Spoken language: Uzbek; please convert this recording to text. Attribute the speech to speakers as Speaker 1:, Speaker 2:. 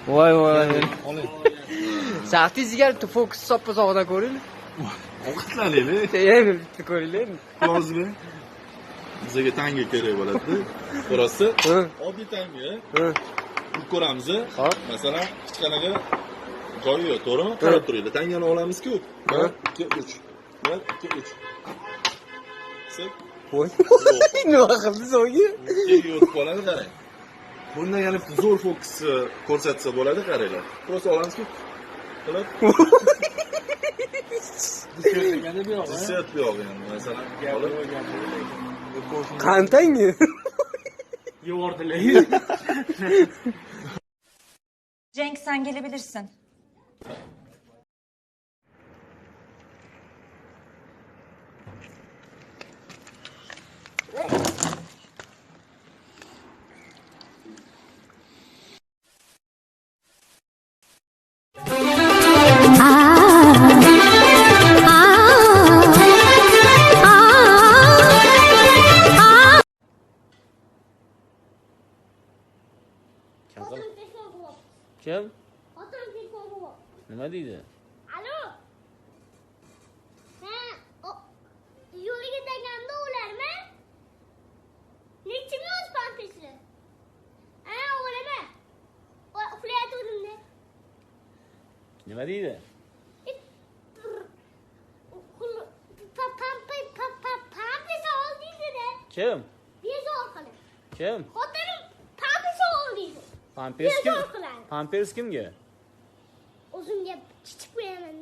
Speaker 1: Voy voy.
Speaker 2: Oling.
Speaker 1: Saqtingizga fokus soppa-sog'dan ko'ring.
Speaker 2: Ovqatlanaylik.
Speaker 1: Endi bitta ko'ringlar.
Speaker 2: Hozir bizga tanga kerak bo'ladi. Birozi
Speaker 1: Ha.
Speaker 2: oddiy tanga.
Speaker 1: Ha.
Speaker 2: Ko'ramiz.
Speaker 1: Hop.
Speaker 2: Masalan, hech qanaqa joyi yo'q, to'g'rimi? Qarab turinglar. Tangani olamiz-ku. 1 2 3. 1 2 3. Sip.
Speaker 1: Voy. Nima qildi so'ngi?
Speaker 2: Keyin o'tib qoladi, qarang. Bundan yana zo'r fokusni ko'rsatsa bo'ladi, qaranglar. Prosta olamiz-ku. Qilib. Disset bu yo'q endi, masalan.
Speaker 1: Qantangi?
Speaker 3: Yoğurdular.
Speaker 4: Cenk sen gelebilirsin.
Speaker 1: Kim?
Speaker 5: Otam telefon bo'p.
Speaker 1: Nima deydi?
Speaker 5: Alo. Ha, yo'liga taganda o'larmi? Nechimi o'z pantisi? Ha, o'laman. Uxlayotganimda.
Speaker 1: Nima deydi?
Speaker 5: Pampis ol deydi-da.
Speaker 1: Kim?
Speaker 5: Bezor qilib.
Speaker 1: Kim?
Speaker 5: Xotinim pampis ol deydi.
Speaker 1: Pampers kim?
Speaker 5: Bezor qiladi.
Speaker 1: Pampers kimga?
Speaker 5: O'zimga chichib qo'yaman.